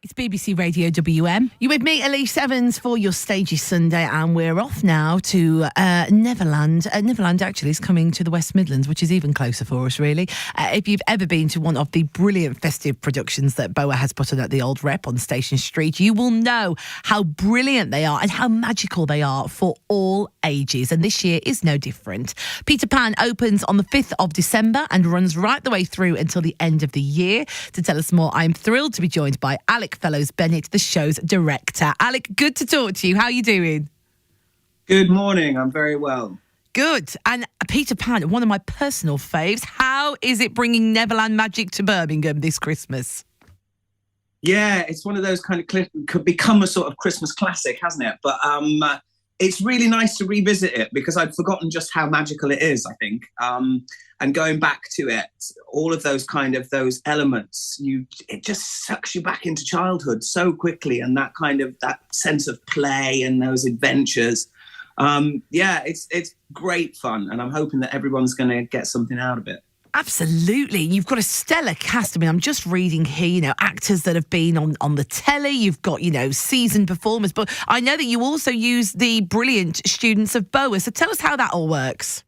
It's BBC Radio WM. You with me, Elise Evans, for your Stagey Sunday, and we're off now to Neverland. Neverland actually is coming to the West Midlands, which is even closer for us, really. If you've ever been to one of the brilliant festive productions that BOA has put on at the Old Rep on Station Street, you will know how brilliant they are and how magical they are for all ages. And this year is no different. Peter Pan opens on the 5th of December and runs right the way through until the end of the year. To tell us more, I'm thrilled to be joined by Alec Fellows-Bennett, the show's director. Alec, good to talk to you. How are you doing? Good morning. I'm very well. Good. And Peter Pan, one of my personal faves. How is it bringing Neverland magic to Birmingham this Christmas? Yeah, it's one of those kind of could become a sort of Christmas classic, hasn't it? But it's really nice to revisit it because I'd forgotten just how magical it is, I think. And going back to it, all of those those elements, it just sucks you back into childhood so quickly, and that sense of play and those adventures. It's great fun, and I'm hoping that everyone's going to get something out of it. Absolutely. You've got a stellar cast. I mean, I'm just reading here, actors that have been on the telly. You've got, seasoned performers. But I know that you also use the brilliant students of BOA. So tell us how that all works.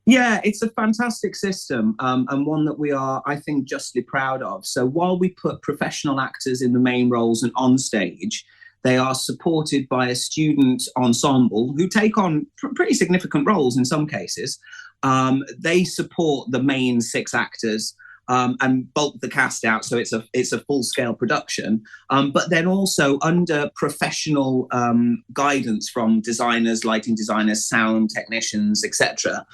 Yeah, it's a fantastic system and one that we are, I think, justly proud of. So while we put professional actors in the main roles and on stage, they are supported by a student ensemble who take on pretty significant roles in some cases. They support the main 6 actors and bulk the cast out, so it's a full-scale production. But then also under professional guidance from designers, lighting designers, sound technicians, etc.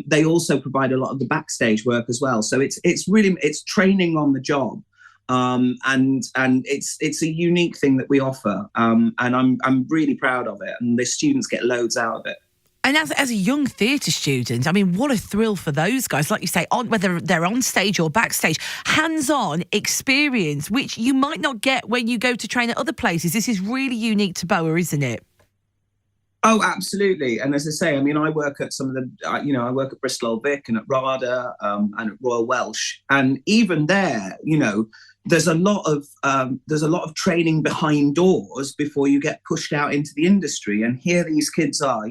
They also provide a lot of the backstage work as well. So it's training on the job. And it's a unique thing that we offer, and I'm really proud of it, and the students get loads out of it. And as a young theatre student, I mean, what a thrill for those guys, like you say, whether they're on stage or backstage, hands-on experience, which you might not get when you go to train at other places. This is really unique to BOA, isn't it? Oh, absolutely. And as I say, I mean, I work at some of the, I work at Bristol Old Vic and at RADA and at Royal Welsh, and even there, there's a lot of training behind doors before you get pushed out into the industry. And here these kids are,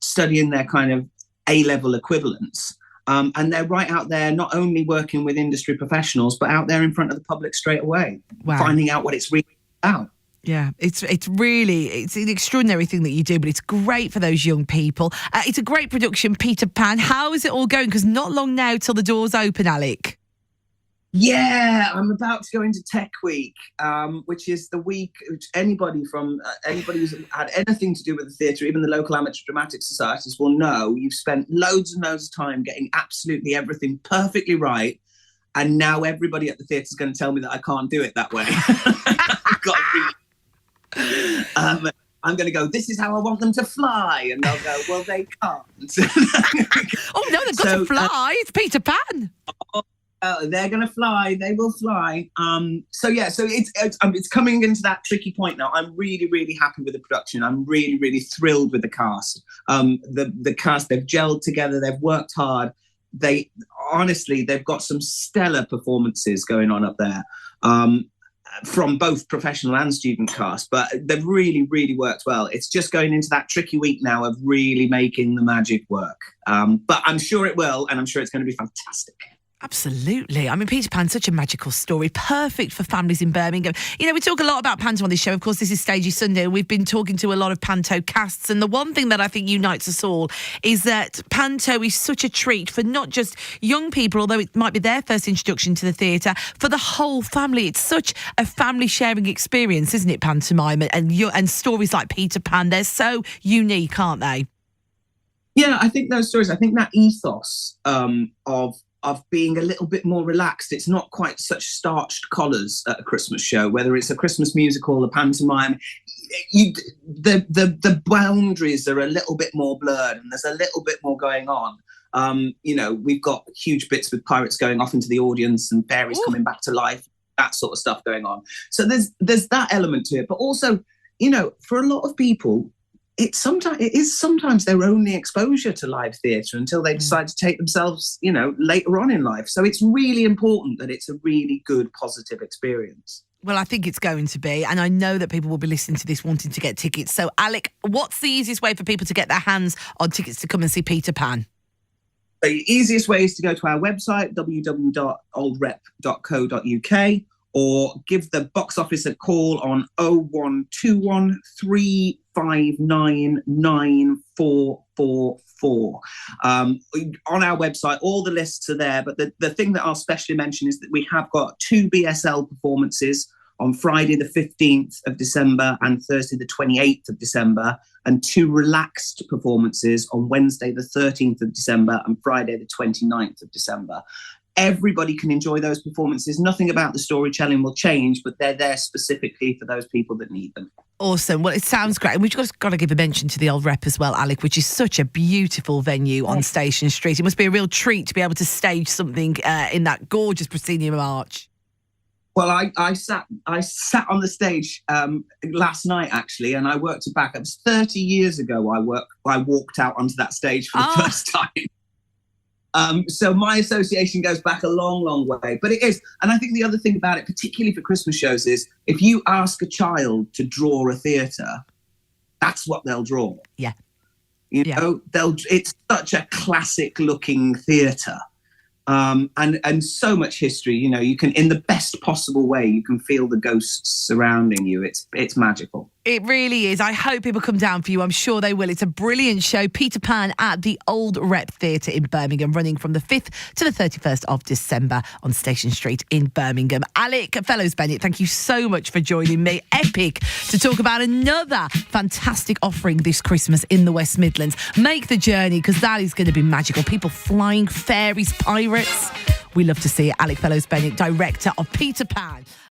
studying their kind of A-level equivalents. And they're right out there, not only working with industry professionals, but out there in front of the public straight away, finding out what it's really about. Yeah, it's an extraordinary thing that you do, but it's great for those young people. It's a great production, Peter Pan. How is it all going? Because not long now till the doors open, Alec. Yeah, I'm about to go into Tech Week, which is the week which anybody who's had anything to do with the theatre, even the local amateur dramatic societies, will know you've spent loads and loads of time getting absolutely everything perfectly right, and now everybody at the theatre is going to tell me that I can't do it that way. I'm going to go, this is how I want them to fly, and they'll go, well, they can't. Oh no, they've got to fly. It's Peter Pan. They're going to fly. They will fly. So it's coming into that tricky point now. I'm really, really happy with the production. I'm really, really thrilled with the cast. The cast, they've gelled together. They've worked hard. They've got some stellar performances going on up there from both professional and student cast. But they've really, really worked well. It's just going into that tricky week now of really making the magic work. But I'm sure it will, and I'm sure it's going to be fantastic. Absolutely. I mean, Peter Pan's such a magical story, perfect for families in Birmingham. We talk a lot about Panto on this show. Of course, this is Stagey Sunday, and we've been talking to a lot of Panto casts. And the one thing that I think unites us all is that Panto is such a treat for not just young people, although it might be their first introduction to the theatre, for the whole family. It's such a family-sharing experience, isn't it, pantomime? And stories like Peter Pan, they're so unique, aren't they? Yeah, I think those stories, I think that ethos of being a little bit more relaxed. It's not quite such starched collars at a Christmas show, whether it's a Christmas musical, a pantomime. The boundaries are a little bit more blurred, and there's a little bit more going on. We've got huge bits with pirates going off into the audience and fairies coming back to life, that sort of stuff going on. So there's that element to it. But also, for a lot of people, it is sometimes their only exposure to live theatre until they decide to take themselves, later on in life. So it's really important that it's a really good, positive experience. Well, I think it's going to be, and I know that people will be listening to this wanting to get tickets. So, Alec, what's the easiest way for people to get their hands on tickets to come and see Peter Pan? The easiest way is to go to our website, www.oldrep.co.uk, or give the box office a call on 0121 359 9444. On our website, all the lists are there, but the thing that I'll specially mention is that we have got 2 BSL performances on Friday the 15th of December and Thursday the 28th of December, and 2 relaxed performances on Wednesday the 13th of December and Friday the 29th of December. Everybody can enjoy those performances. Nothing about the storytelling will change, but they're there specifically for those people that need them. Awesome. Well, it sounds great. And we've just got to give a mention to the Old Rep as well, Alec, which is such a beautiful venue on Station Street. It must be a real treat to be able to stage something in that gorgeous proscenium arch. Well, I sat on the stage last night, actually, and I worked it back. It was 30 years ago I walked out onto that stage for the first time. So my association goes back a long, long way. But it is, and I think the other thing about it, particularly for Christmas shows, is if you ask a child to draw a theatre, that's what they'll draw. Yeah. You know, it's such a classic-looking theatre. And so much history, you know, you can, in the best possible way, you can feel the ghosts surrounding you. It's magical. It really is. I hope people come down for you. I'm sure they will. It's a brilliant show. Peter Pan at the Old Rep Theatre in Birmingham, running from the 5th to the 31st of December on Station Street in Birmingham. Alec Fellows-Bennett, thank you so much for joining me. Epic to talk about another fantastic offering this Christmas in the West Midlands. Make the journey, because that is going to be magical. People flying, fairies, pirates. We love to see it. Alec Fellows-Bennett, director of Peter Pan.